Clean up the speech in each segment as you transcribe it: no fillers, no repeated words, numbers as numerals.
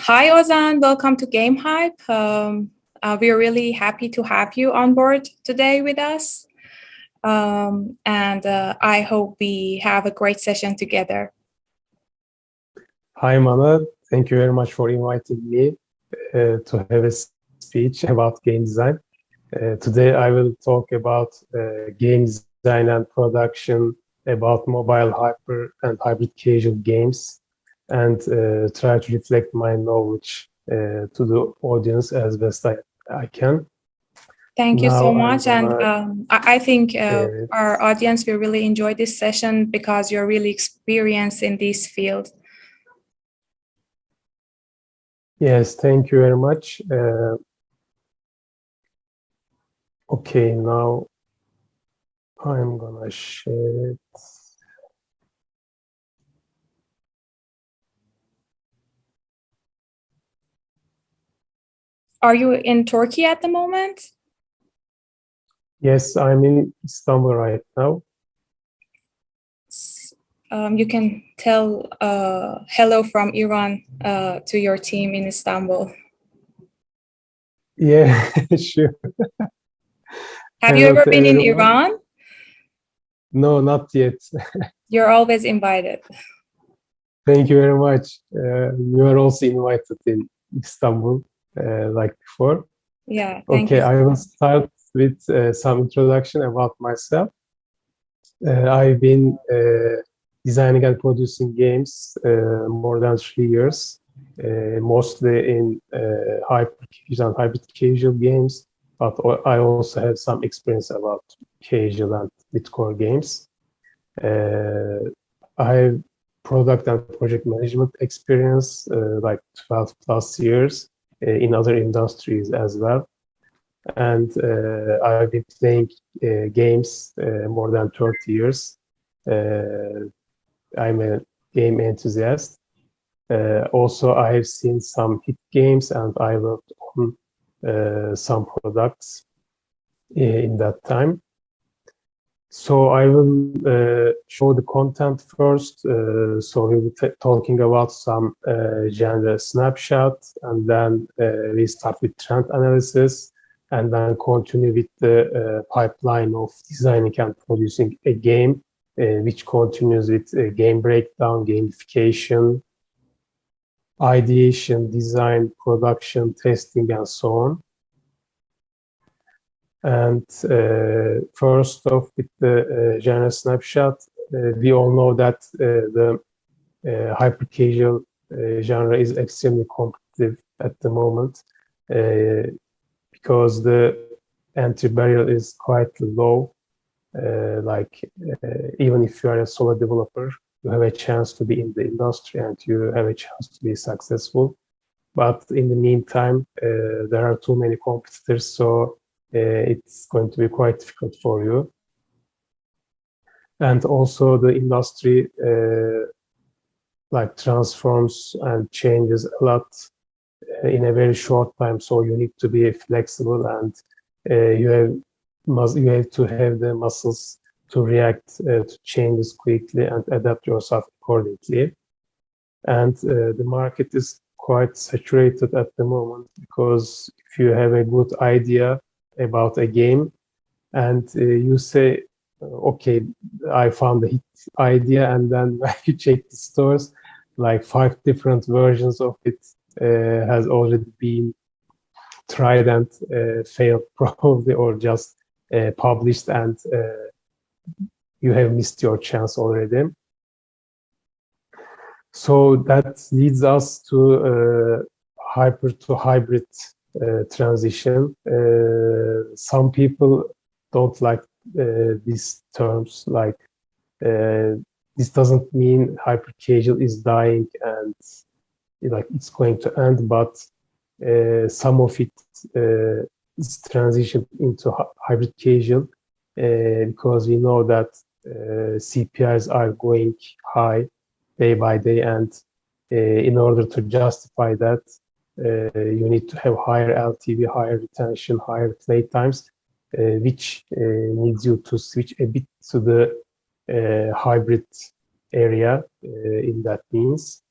Hi, Ozan. Welcome to Game Hype. We're really happy to have you on board today with us. And I hope we have a great session together. Hi, Mana. Thank you very much for inviting me to have a speech about game design. Today, I will talk about game design and production, about mobile hyper and hybrid casual games, and try to reflect my knowledge to the audience as best I can. Thank you so much. And I think uh, our audience will really enjoy this session because you're really experienced in this field. Yes, thank you very much. Okay, now I'm gonna share it. Are you in Turkey at the moment? Yes, I'm in Istanbul right now. You can tell hello from Iran to your team in Istanbul. Yeah, sure. Have you Hello ever to been in everyone. Iran? No, not yet. You're always invited. Thank you very much. You are also invited in Istanbul, like before. Yeah, thank Okay, you I so will much. start with some introduction about myself. I've been designing and producing games more than 3 years, mostly in hyper casual and hybrid casual games, but I also have some experience about casual and mid-core games. I have product and project management experience, like 12 plus years in other industries as well. And I've been playing games more than 30 years. I'm a game enthusiast. Also, I have seen some hit games and I worked on some products in that time. So I will show the content first. So we will be talking about some genre snapshot, and then we start with trend analysis, and then continue with the pipeline of designing and producing a game, which continues with game breakdown, gamification, ideation, design, production, testing, and so on. And first off, with the genre snapshot, we all know that the hyper casual genre is extremely competitive at the moment because the entry barrier is quite low. Even if you are a solo developer, you have a chance to be in the industry and you have a chance to be successful. But in the meantime, there are too many competitors, so it's going to be quite difficult for you. And also the industry transforms and changes a lot in a very short time. So you need to be flexible and you have to have the muscles to react to changes quickly and adapt yourself accordingly. And the market is quite saturated at the moment because if you have a good idea about a game and you say, okay, I found a hit idea, and then when you check the stores, like 5 different versions of it has already been tried and failed probably, or just published, and you have missed your chance already. So that leads us to hyper to hybrid transition. Some people don't like these terms, like this doesn't mean hyper casual is dying and like it's going to end, but some of it is transitioned into hybrid casual because we know that CPIs are going high day by day, and in order to justify that, you need to have higher LTV, higher retention, higher play times, which needs you to switch a bit to the hybrid area in that means.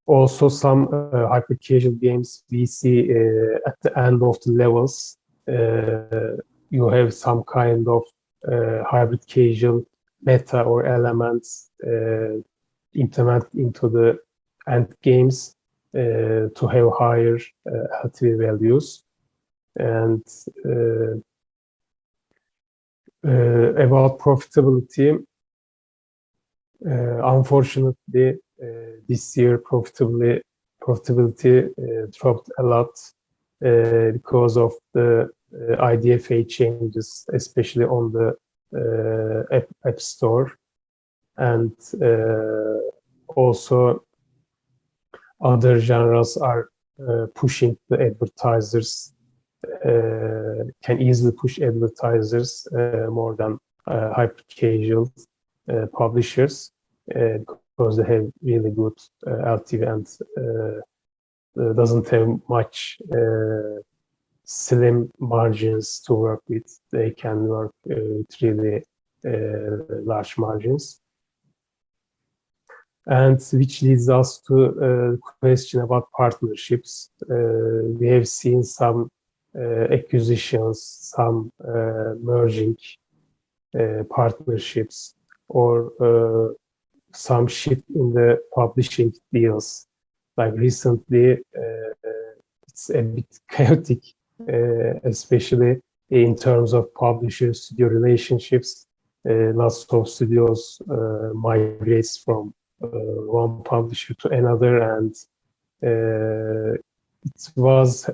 Also, some hyper casual games we see at the end of the levels, you have some kind of hybrid casual meta or elements implemented into the end games to have higher LTV values. And about profitability, unfortunately, this year profitability dropped a lot because of the IDFA changes, especially on the App Store, and also other genres are pushing the advertisers, can easily push advertisers more than hyper casual publishers because they have really good LTV and doesn't have much slim margins to work with. They can work with really large margins. And which leads us to a question about partnerships. We have seen some acquisitions, some merging partnerships, or some shift in the publishing deals. Like recently, it's a bit chaotic, especially in terms of publisher-studio relationships. Lots of studios migrates from one publisher to another, and it was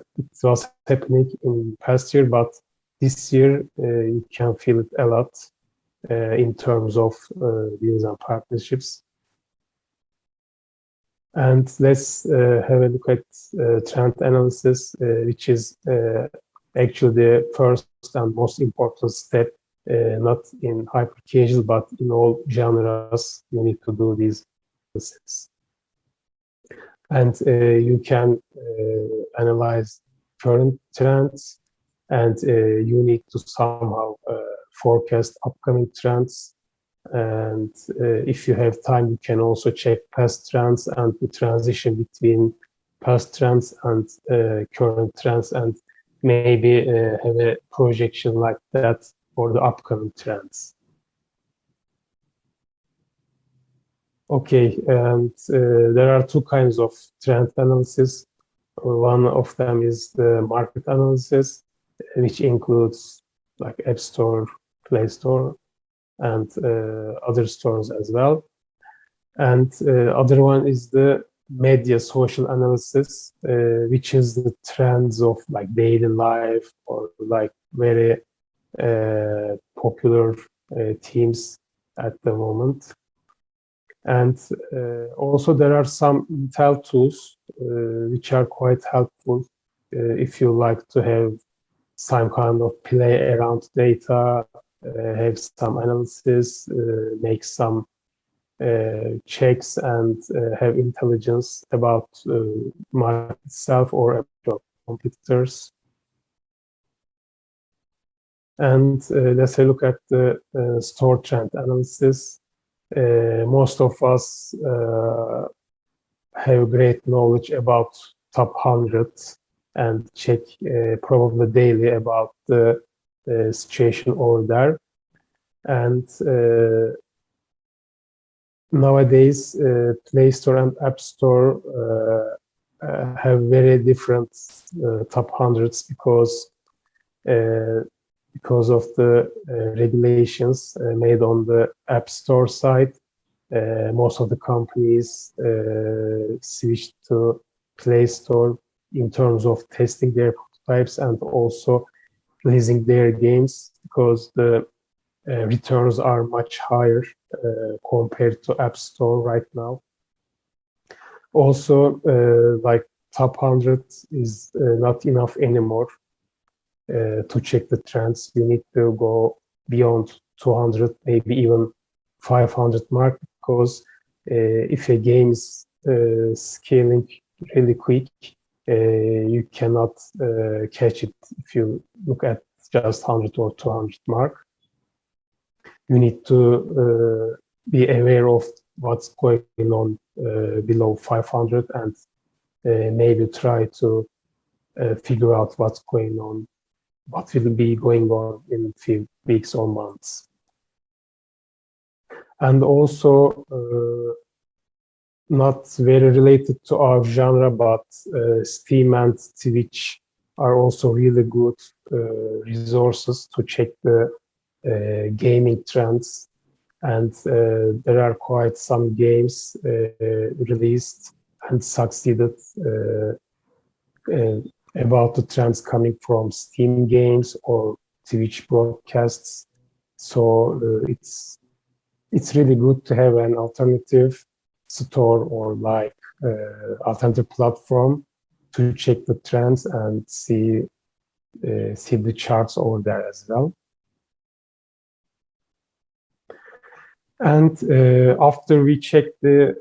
happening in past year, but this year you can feel it a lot in terms of deals and partnerships. And let's have a look at trend analysis, which is actually the first and most important step, not in hyper casual, but in all genres. You need to do these analysis. And you can analyze current trends, and you need to somehow forecast upcoming trends. And if you have time, you can also check past trends and the transition between past trends and current trends, and maybe have a projection like that for the upcoming trends. Okay, and there are two kinds of trend analysis. One of them is the market analysis, which includes like App Store, Play Store, and other stores as well. And other one is the media social analysis, which is the trends of like daily life or like very popular themes at the moment. And also there are some intel tools which are quite helpful if you like to have some kind of play around data, have some analysis, make some checks, and have intelligence about market itself or about competitors. And let's have a look at the store trend analysis. Most of us have great knowledge about top 100 and check probably daily about the situation over there. And nowadays, Play Store and App Store have very different top hundreds because of the regulations made on the App Store side. Most of the companies switched to Play Store in terms of testing their prototypes and also releasing their games, because the returns are much higher compared to App Store right now. Also, like top 100 is not enough anymore to check the trends. You need to go beyond 200, maybe even 500 mark, because if a game is scaling really quick, you cannot catch it if you look at just 100 or 200 mark. You need to be aware of what's going on below 500 and maybe try to figure out what's going on, what will be going on in a few weeks or months. And also, not very related to our genre, but Steam and Twitch are also really good resources to check the gaming trends. And there are quite some games released and succeeded about the trends coming from Steam games or Twitch broadcasts. So it's really good to have an alternative store or like alternative platform to check the trends and see the charts over there as well. And after we check the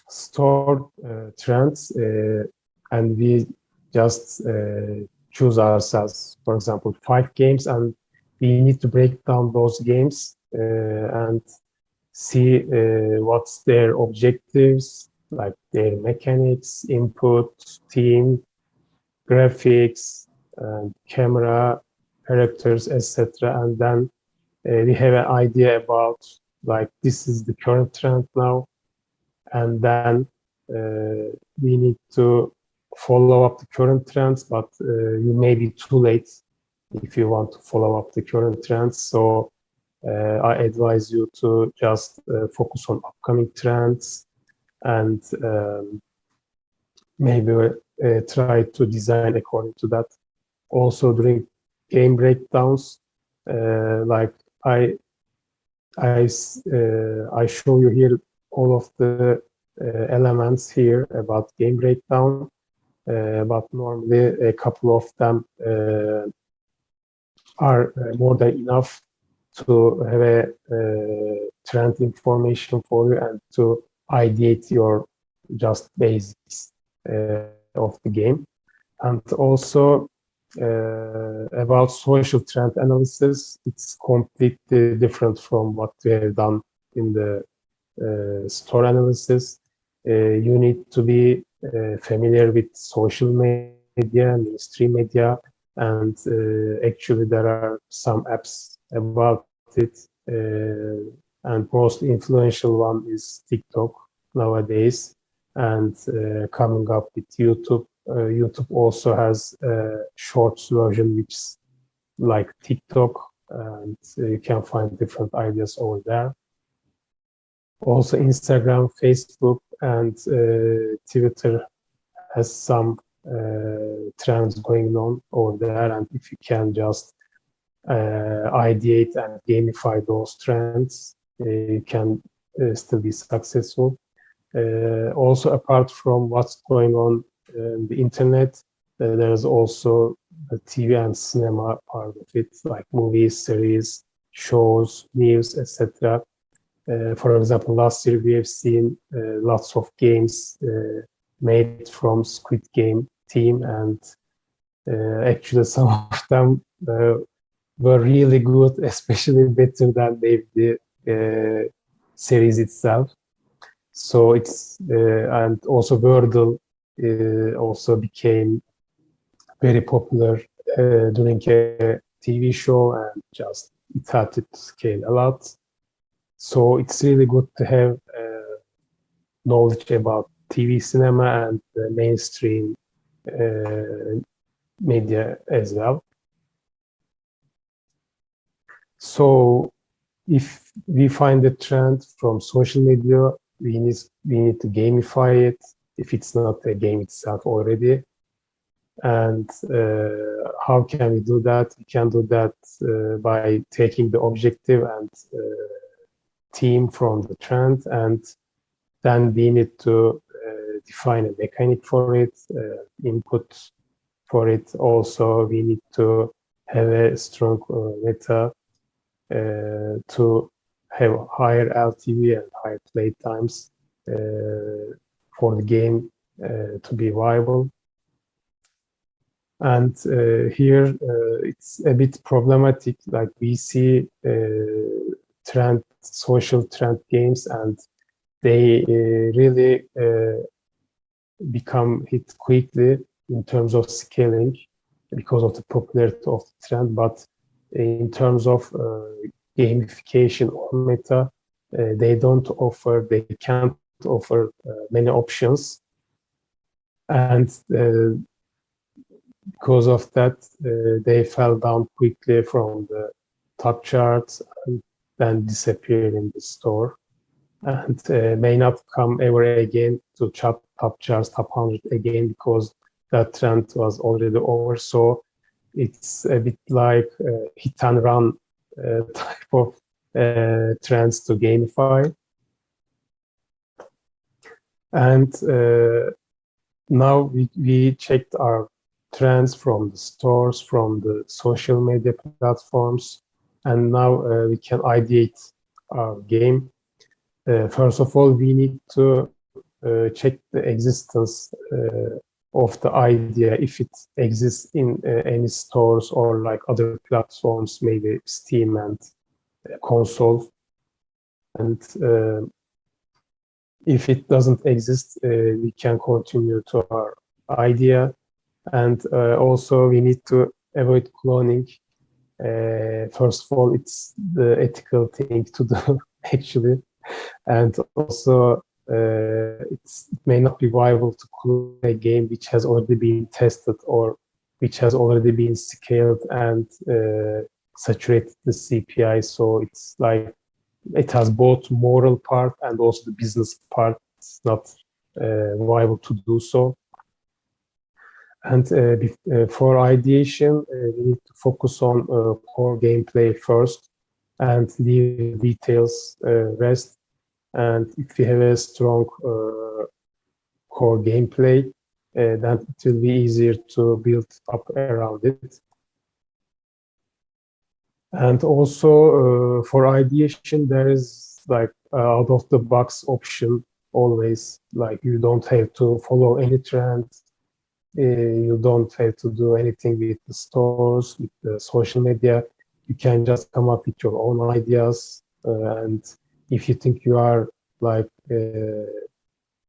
store trends and we just choose ourselves, for example, 5 games, and we need to break down those games and see what's their objectives, like their mechanics, input, theme, graphics, and camera, characters, etc. And then we have an idea about like this is the current trend now, and then we need to follow up the current trends, but you may be too late if you want to follow up the current trends. So I advise you to just focus on upcoming trends and maybe try to design according to that. Also during game breakdowns, like I show you here all of the elements here about game breakdown, but normally a couple of them are more than enough to have a trend information for you and to ideate your just basics of the game. And also about social trend analysis, it's completely different from what we have done in the store analysis. You need to be familiar with social media, mainstream media, and actually there are some apps about it. And most influential one is TikTok nowadays, and coming up with YouTube. YouTube also has a shorts version which is like TikTok, and you can find different ideas over there. Also Instagram, Facebook, and Twitter has some trends going on over there, and if you can just ideate and gamify those trends, you can still be successful. Also, apart from what's going on in the internet, there's also the TV and cinema part of it, like movies, series, shows, news, etc. For example, last year we have seen lots of games made from Squid Game team, and actually some of them were really good, especially better than the series itself. So it's and also Wordle also became very popular during a TV show, and just it had to scale a lot. So it's really good to have knowledge about TV cinema and the mainstream media as well. So if we find a trend from social media, we need to gamify it if it's not a game itself already. And how can we do that? We can do that by taking the objective and theme from the trend, and then we need to define a mechanic for it, input for it. Also, we need to have a strong meta to have higher LTV and higher play times for the game to be viable. And here it's a bit problematic. Like we see social trend games, and they really become hit quickly in terms of scaling because of the popularity of the trend. But in terms of gamification or meta, they can't offer many options. And because of that, they fell down quickly from the top charts and then disappeared in the store, and may not come ever again to top charts, top 100 again, because that trend was already over. So it's a bit like hit and run type of trends to gamify. And now we checked our trends from the stores, from the social media platforms, and now we can ideate our game. First of all, we need to check the existence of the idea, if it exists in any stores or like other platforms, maybe Steam and console. And if it doesn't exist, we can continue to our idea. And also we need to avoid cloning. First of all, it's the ethical thing to do, actually. And also, it may not be viable to clone a game which has already been tested or which has already been scaled and saturated the CPI. So it's like it has both moral part and also the business part. It's not viable to do so. And for ideation, we need to focus on core gameplay first and leave details rest. And if we have a strong core gameplay, then it will be easier to build up around it. And also for ideation, there is like out of the box option always. Like you don't have to follow any trend. You don't have to do anything with the stores, with the social media. You can just come up with your own ideas. And if you think you are like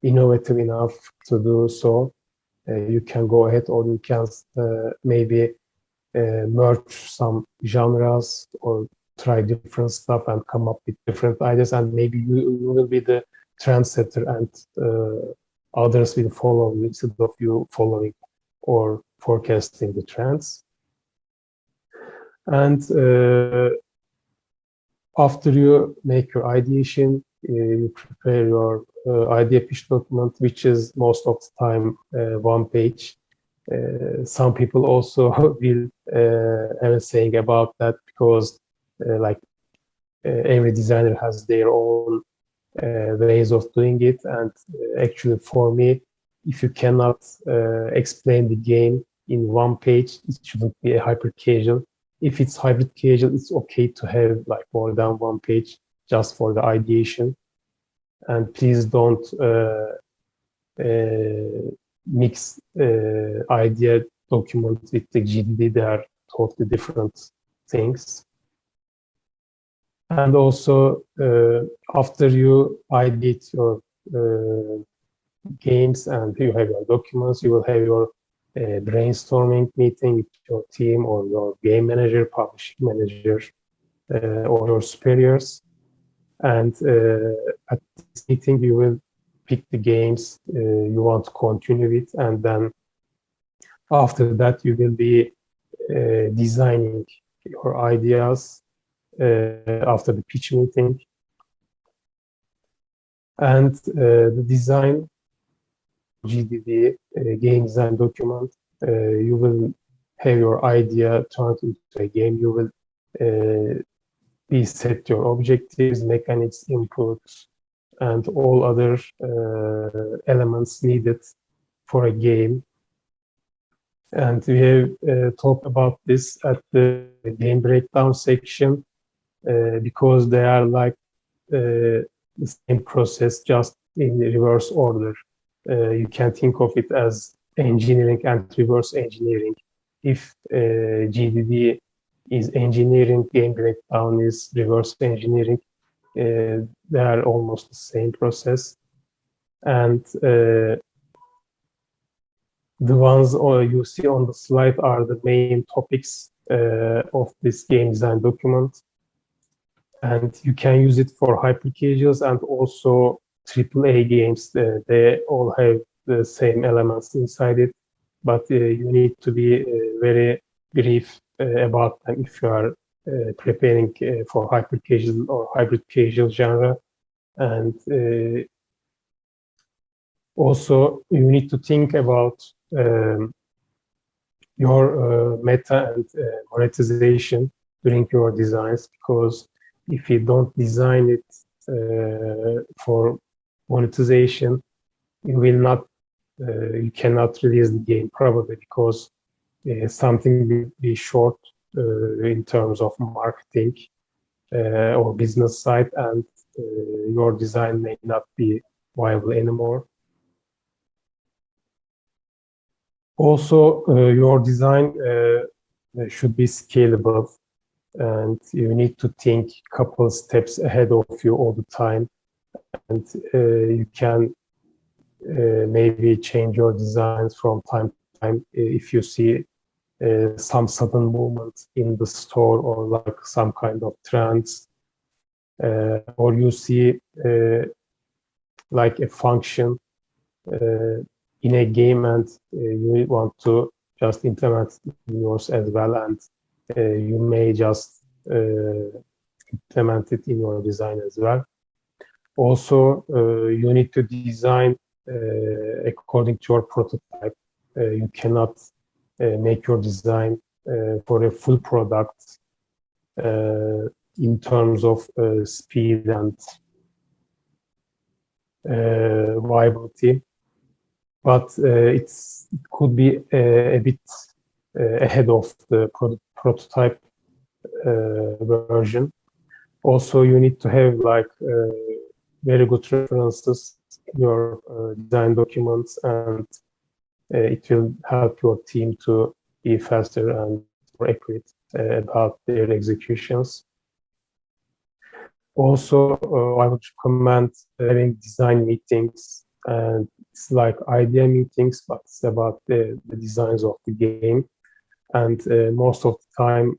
innovative enough to do so, you can go ahead, or you can maybe merge some genres or try different stuff and come up with different ideas, and maybe you will be the trendsetter and others will follow instead of you following or forecasting the trends. And after you make your ideation, you prepare your idea pitch document, which is most of the time one page. Some people also will have a saying about that, because every designer has their own ways of doing it. And actually, for me, if you cannot explain the game in one page, it shouldn't be a hyper casual. If it's hybrid casual, it's okay to have like more than one page just for the ideation. And please don't mix idea document with the GDD. They are totally different things. And also, after you ideate your games and you have your documents, you will have your brainstorming meeting with your team or your game manager, publishing manager, or your superiors. And at this meeting, you will pick the games you want to continue with. And then after that, you will be designing your ideas after the pitch meeting. And the design, GDD, game design document, you will have your idea turned into a game. You will be set your objectives, mechanics, inputs, and all other elements needed for a game. And we have talked about this at the game breakdown section, because they are like the same process, just in reverse order. You can think of it as engineering and reverse engineering. If GDD is engineering, game breakdown is reverse engineering. they are almost the same process. And the ones you see on the slide are the main topics of this game design document. And you can use it for hyper casuals and also AAA games. They all have the same elements inside it, but you need to be very brief about them if you are preparing for hyper casual or hybrid casual genre. And also you need to think about your meta and monetization during your designs, because if you don't design it for monetization, you cannot release the game probably, because something will be short in terms of marketing or business side, and your design may not be viable anymore. Also, your design should be scalable, and you need to think a couple steps ahead of you all the time. And you can maybe change your designs from time to time if you see some sudden movement in the store, or like some kind of trends, or you see like a function in a game, and you want to just implement yours as well, and you may just implement it in your design as well. Also, you need to design according to your prototype. You cannot make your design for a full product in terms of speed and viability, but it could be a bit ahead of the prototype version. Also, you need to have like very good references in your design documents, and it will help your team to be faster and more accurate about their executions. Also, I would recommend having design meetings, and it's like idea meetings, but it's about the designs of the game. And most of the time,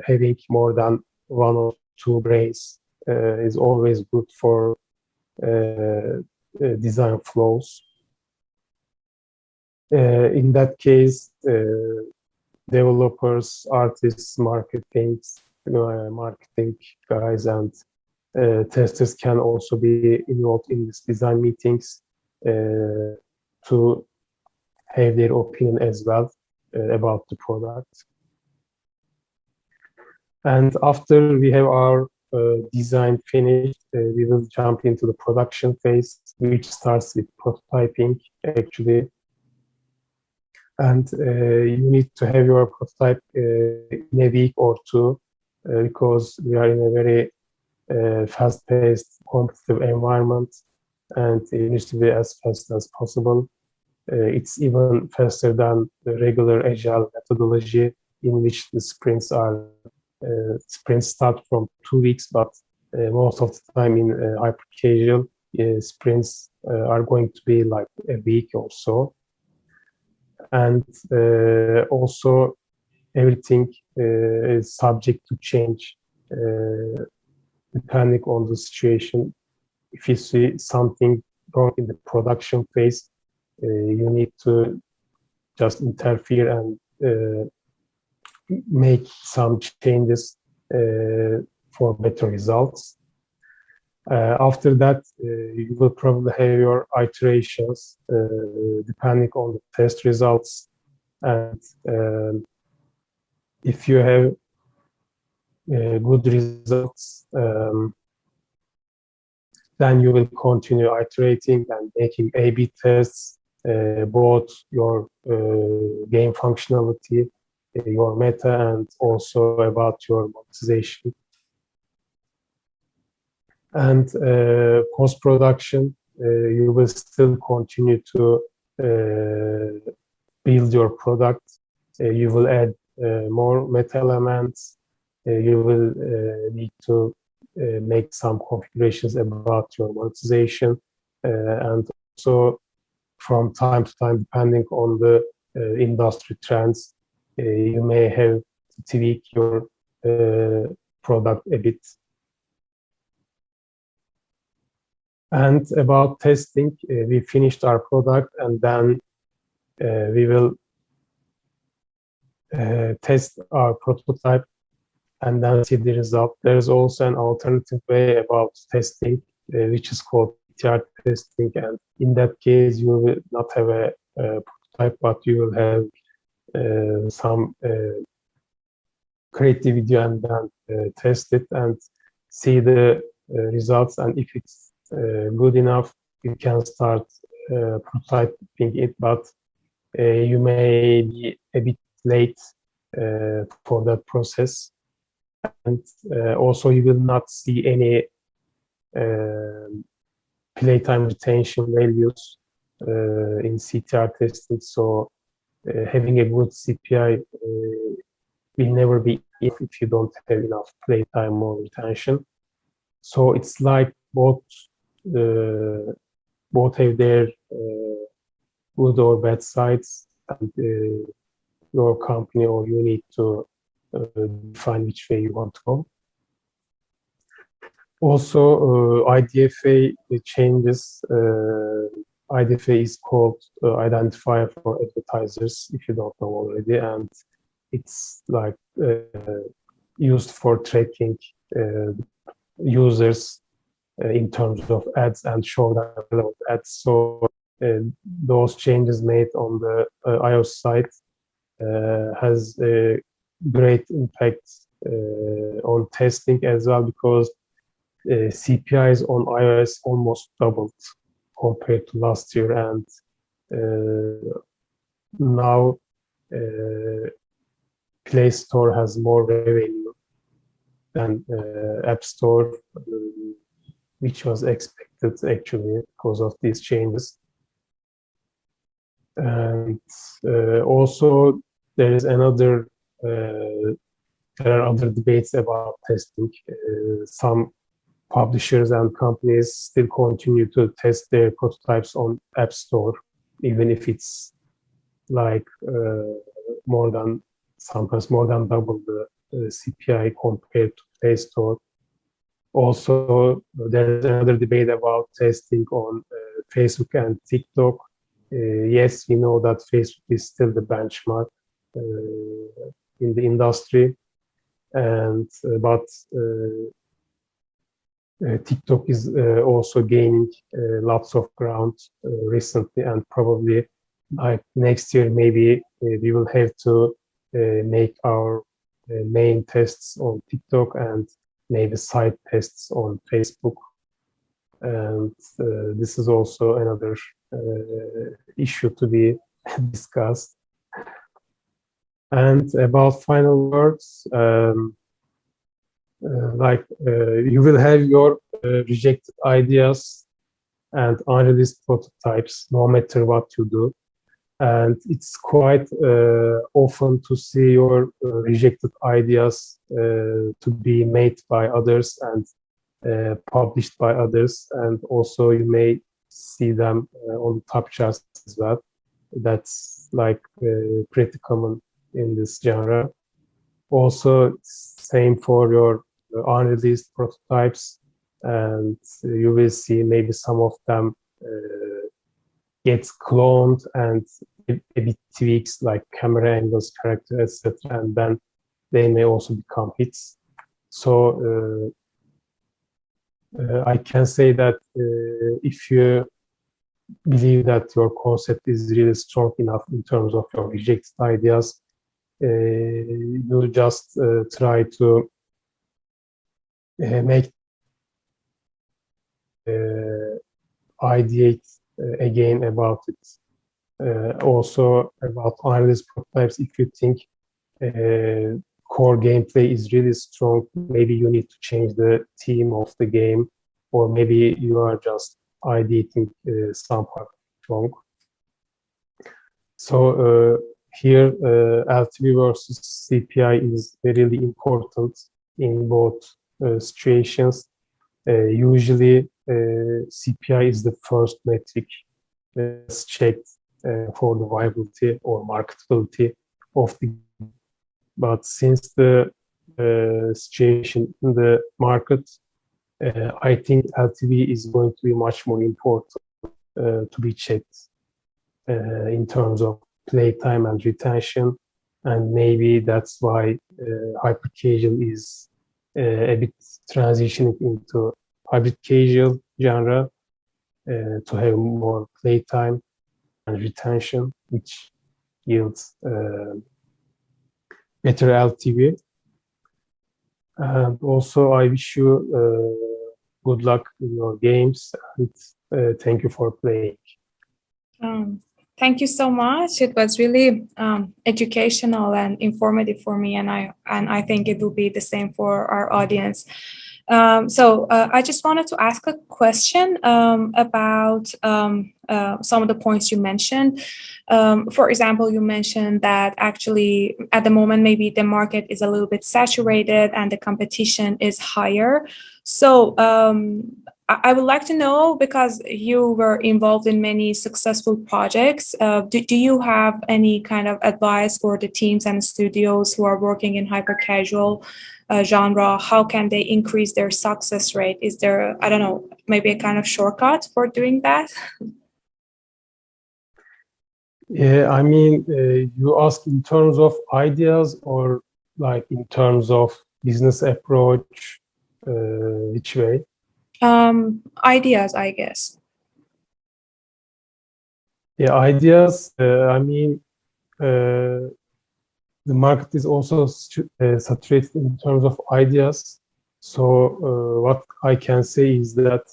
having more than one or two brains is always good for design flows. In that case, developers, artists, marketing guys, and testers can also be involved in these design meetings to have their opinion as well about the product. And after we have our design finished, we will jump into the production phase, which starts with prototyping actually. And you need to have your prototype in a week or two, because we are in a very fast-paced, competitive environment, and it needs to be as fast as possible. It's even faster than the regular agile methodology, in which the sprints start from 2 weeks, but most of the time in hyper casual sprints are going to be like a week or so. And also everything is subject to change depending on the situation. If you see something wrong in the production phase, you need to just interfere and make some changes for better results. After that, you will probably have your iterations depending on the test results. And if you have good results, then you will continue iterating and making A/B tests, both your game functionality, your meta, and also about your monetization. And post-production, you will still continue to build your product. You will add more meta elements. You will need to make some configurations about your monetization, and also from time to time, depending on the industry trends, you may have to tweak your product a bit. And about testing, we finished our product, and then we will test our prototype and then see the result. There is also an alternative way about testing, which is called PTR testing. And in that case, you will not have a prototype, but you will have some create the video and then test it and see the results. And if it's good enough, you can start prototyping it, but you may be a bit late for that process. And also you will not see any playtime retention values in CTR testing. So having a good CPI will never be if you don't have enough playtime or retention. So it's like both have their good or bad sides, and your company or you need to define which way you want to go. Also, IDFA changes. IDFA is called Identifier for Advertisers, if you don't know already, and it's like used for tracking users in terms of ads and show them relevant ads. So those changes made on the iOS side has a great impact on testing as well, because CPIs on iOS almost doubled compared to last year, and now Play Store has more revenue than App Store, which was expected actually because of these changes. And also there is another there are other debates about testing. Some publishers and companies still continue to test their prototypes on App Store, even if it's like sometimes more than double the CPI compared to Play Store. Also, there's another debate about testing on Facebook and TikTok. Yes, we know that Facebook is still the benchmark in the industry, and but TikTok is also gaining lots of ground recently, and probably like next year maybe we will have to make our main tests on TikTok and maybe side tests on Facebook. And this is also another issue to be discussed. And about final words, you will have your rejected ideas and unreleased prototypes no matter what you do. And it's quite often to see your rejected ideas to be made by others and published by others. And also you may see them on the top charts as well. That's like pretty common in this genre. Also, same for your unreleased prototypes, and you will see maybe some of them gets cloned and a bit tweaks like camera angles, character, etc., and then they may also become hits. So I can say that if you believe that your concept is really strong enough in terms of your rejected ideas, you just try to make ideate again about it. Also about unreleased prototypes, if you think core gameplay is really strong, maybe you need to change the theme of the game, or maybe you are just ideating some part wrong. So here LTV versus CPI is really important in both situations, usually CPI is the first metric that's checked for the viability or marketability of the. But since the situation in the market, I think LTV is going to be much more important to be checked in terms of playtime and retention. And maybe that's why hyper casual is a bit transitioning into hybrid casual genre to have more playtime and retention, which yields better LTV. And also, I wish you good luck in your games, and thank you for playing. Thank you so much. It was really educational and informative for me, and I think it will be the same for our audience. So I just wanted to ask a question about some of the points you mentioned. For example, you mentioned that actually at the moment, maybe the market is a little bit saturated and the competition is higher. So I would like to know, because you were involved in many successful projects, do you have any kind of advice for the teams and studios who are working in hyper casual genre? How can they increase their success rate? Is there, I don't know, maybe a kind of shortcut for doing that? Yeah, I mean, you ask in terms of ideas or like in terms of business approach, which way? Ideas, I guess. Yeah, ideas. I mean, the market is also saturated in terms of ideas. So what I can say is that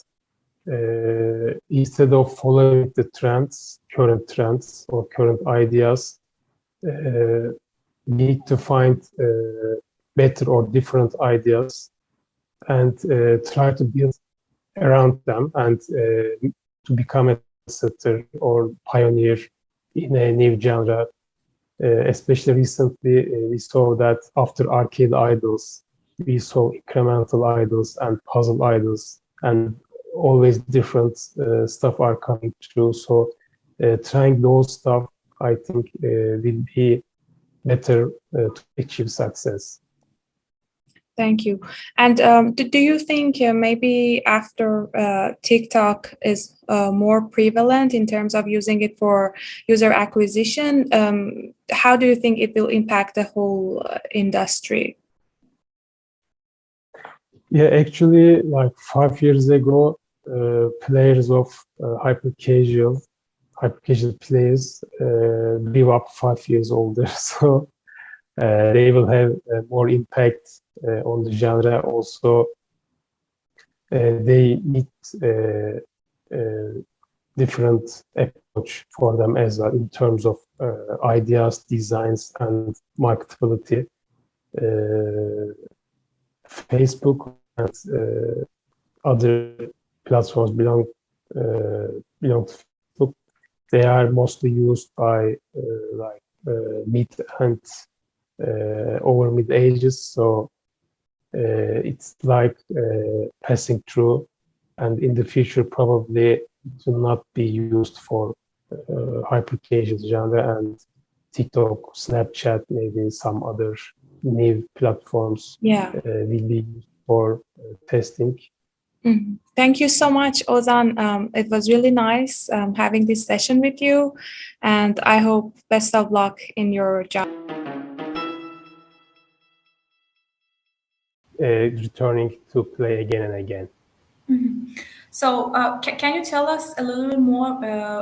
instead of following the trends, current trends or current ideas, we need to find better or different ideas and try to build around them and to become a setter or pioneer in a new genre. Especially recently, we saw that after arcade idols, we saw incremental idols and puzzle idols, and always different stuff are coming through. So trying those stuff, I think, will be better to achieve success. Thank you. And do you think maybe after TikTok is more prevalent in terms of using it for user acquisition, how do you think it will impact the whole industry? Yeah, actually, like 5 years ago, players of hyper casual players grew up 5 years older, so they will have more impact on the genre. Also, they need different approach for them as well in terms of ideas, designs, and marketability. Facebook and other platforms belong to Facebook. They are mostly used by mid and over mid ages, so it's like passing through, and in the future probably it will not be used for hyper casual genre, and TikTok, Snapchat, maybe some other new platforms will be used for testing. Mm-hmm. Thank you so much, Ozan. It was really nice having this session with you, and I hope best of luck in your job. Returning to play again and again. Mm-hmm. So can you tell us a little bit more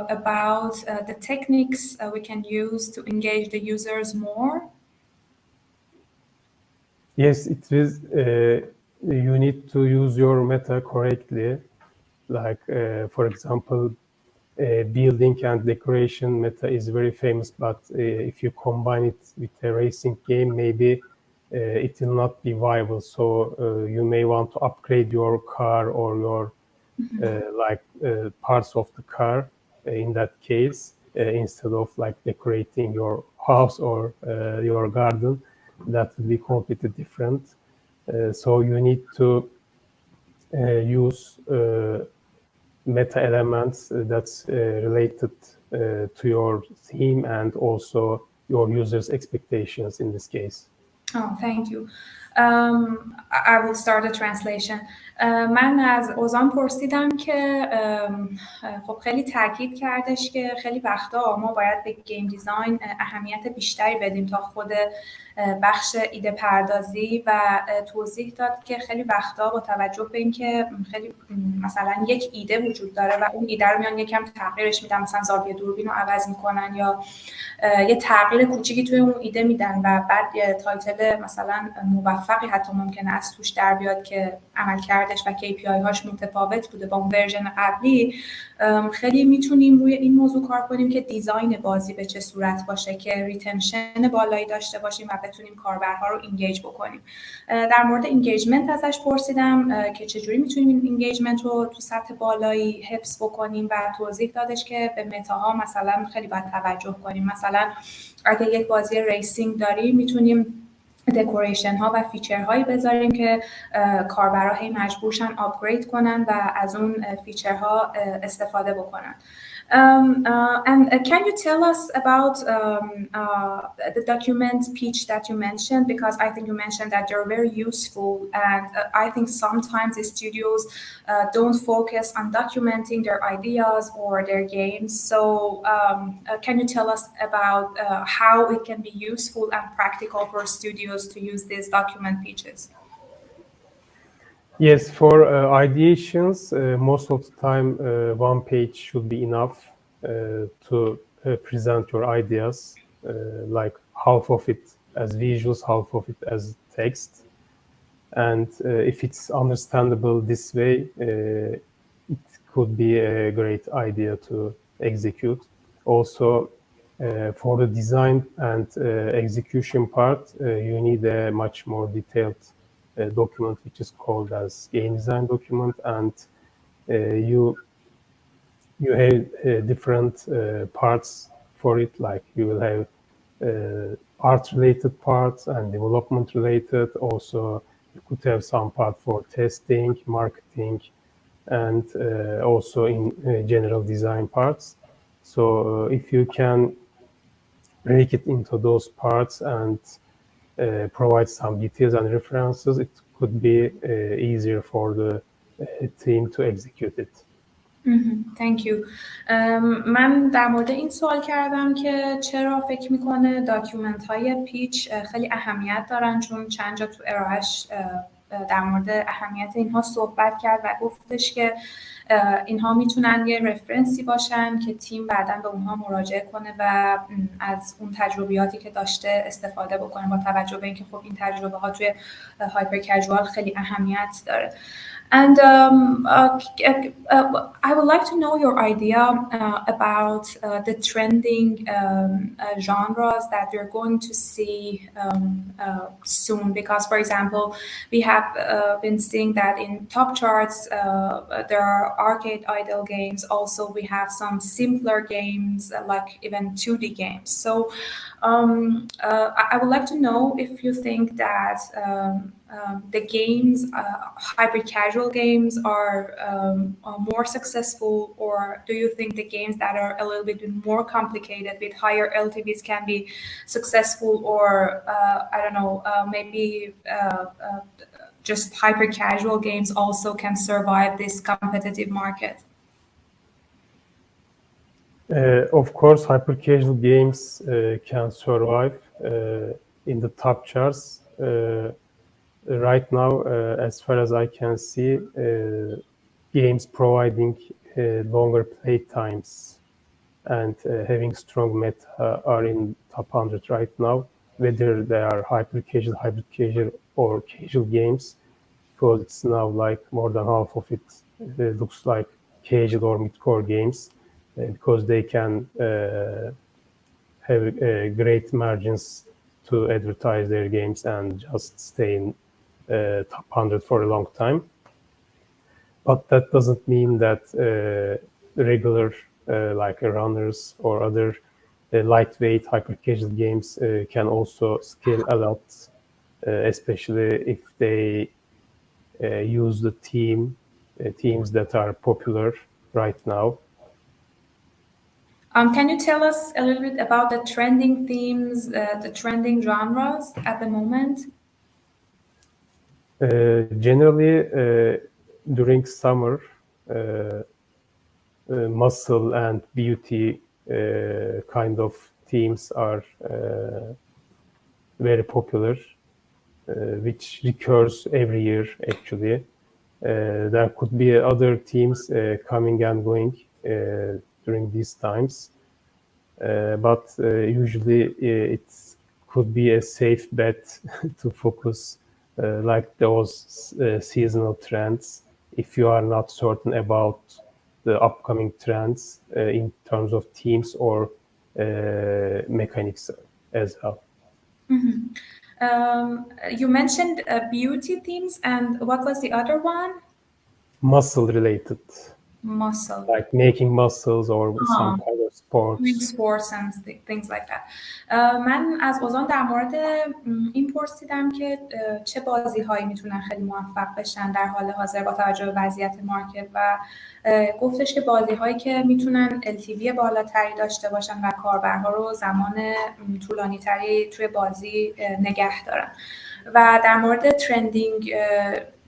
about the techniques we can use to engage the users more? Yes, it is. You need to use your meta correctly. Like, for example, building and decoration meta is very famous, but if you combine it with a racing game, maybe it will not be viable. So you may want to upgrade your car or your parts of the car in that case, instead of like decorating your house or your garden. That will be completely different. So you need to use meta elements that's related to your theme and also your users' expectations in this case. Oh, thank you. I will start the translation. من از اوزان پرسیدم که خب خیلی تاکید کردش که خیلی وقتا ما باید به گیم دیزاین اهمیت بیشتری بدیم تا خود بخش ایده پردازی و توضیح داد که خیلی وقتا با توجه به اینکه خیلی مثلا یک ایده وجود داره و اون ایده رو میان یکم تغییرش میدن، مثلا زاویه دوربین رو عوض میکنن یا یه تغییر کوچیکی توی اون ایده میدن و بعد یه تایتل مثلا موفقی حتی ممکنه از توش در بیاد که عملکردش و KPI هاش متفاوت بوده با اون ورژن قبلی. خیلی میتونیم روی این موضوع کار کنیم که دیزاین بازی به چه صورت باشه که ریتنشن بالایی داشته باشیم و بتونیم کاربرها رو اینگیج بکنیم. در مورد اینگیجمنت ازش پرسیدم که چجوری میتونیم این اینگیجمنت رو تو سطح بالایی حفظ بکنیم و توضیح دادش که به متاها مثلا خیلی باید توجه کنیم. مثلا اگه یک بازی ریسینگ داریم میتونیم دکوریشن ها و فیچر هایی بذاریم که کاربرا هی مجبورشن آپگرید کنن و از اون فیچر ها استفاده بکنن. And can you tell us about the document pitch that you mentioned? Because I think you mentioned that they're very useful, and I think sometimes the studios don't focus on documenting their ideas or their games. So can you tell us about how it can be useful and practical for studios to use these document pitches? Yes, for ideations, most of the time one page should be enough to present your ideas, like half of it as visuals, half of it as text. And if it's understandable this way, it could be a great idea to execute. Also, for the design and execution part, you need a much more detailed document which is called as game design document, and you have different parts for it, like you will have art related parts and development related. Also you could have some part for testing, marketing, and also in general design parts. So if you can break it into those parts and provide some details and references, it could be easier for the team to execute it. Thank you. من در مورد این سوال کردم که چرا فکر میکنه داکیومنت های پیچ خیلی اهمیت دارن، چون چند جا تو ارائهش در مورد اهمیت اینها صحبت کرد و گفتش که اینها میتونن یه رفرنسی باشن که تیم بعداً به اونها مراجعه کنه و از اون تجربیاتی که داشته استفاده بکنه، با توجه به اینکه خب این تجربه ها توی هایپر کژوال خیلی اهمیت داره. And I would like to know your idea about the trending genres that we're going to see soon. Because, for example, we have been seeing that in top charts, there are arcade idle games. Also, we have some simpler games, like even 2D games. So I would like to know if you think that the games, hyper-casual games, are more successful, or do you think the games that are a little bit more complicated with higher LTVs can be successful, or I don't know, maybe just hyper-casual games also can survive this competitive market? Of course, hyper-casual games can survive in the top charts. Right now, as far as I can see, games providing longer play times and having strong meta are in top 100 right now, whether they are hybrid casual, or casual games, because it's now like more than half of it looks like casual or mid-core games, because they can have great margins to advertise their games and just stay in top 100 for a long time. But that doesn't mean that regular like runners or other lightweight hyper casual games can also scale a lot especially if they use the teams that are popular right now. Can you tell us a little bit about the trending themes, the trending genres at the moment? Generally, during summer, muscle and beauty kind of themes are very popular, which recurs every year actually. There could be other themes coming and going during these times, but usually it could be a safe bet to focus like those seasonal trends if you are not certain about the upcoming trends in terms of themes or mechanics as well. You mentioned beauty themes, and what was the other one? Muscle related, Muscle. like making muscles or some kind of Doing sports. sports and things like that. من از اوزان در مورد این پرسیدم که چه بازی هایی میتونن خیلی موفق بشن در حال حاضر با توجه به وضعیت مارکت و گفتش که بازی هایی که میتونن LTV بالاتری داشته باشن و کاربرها رو زمان طولانی تری توی بازی نگه دارن. و در مورد ترندینگ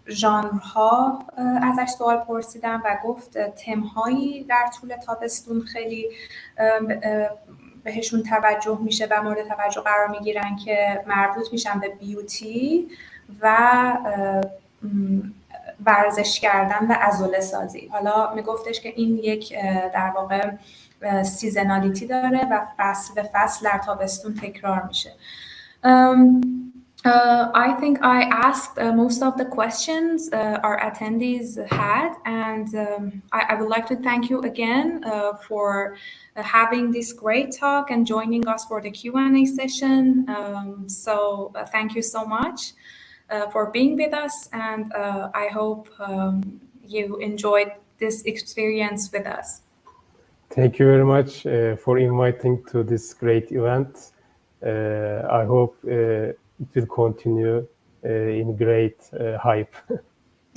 ژانرها ازش سوال پرسیدم و گفت تم‌هایی در طول تابستون خیلی بهشون توجه میشه و مورد توجه قرار میگیرن که مربوط میشن به بیوتی و ورزش کردن و عضله سازی. حالا میگفتش که این یک در واقع سیزنالیتی داره و فصل به فصل در تابستون تکرار میشه. I think I asked most of the questions our attendees had, and I would like to thank you again for having this great talk and joining us for the Q&A session. Thank you so much for being with us, and I hope you enjoyed this experience with us. Thank you very much for inviting to this great event. I hope it will continue in great hype.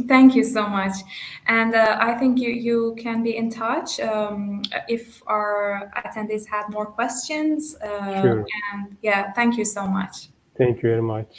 Thank you so much. And I think you can be in touch if our attendees had more questions. Sure. And yeah, thank you so much. Thank you very much.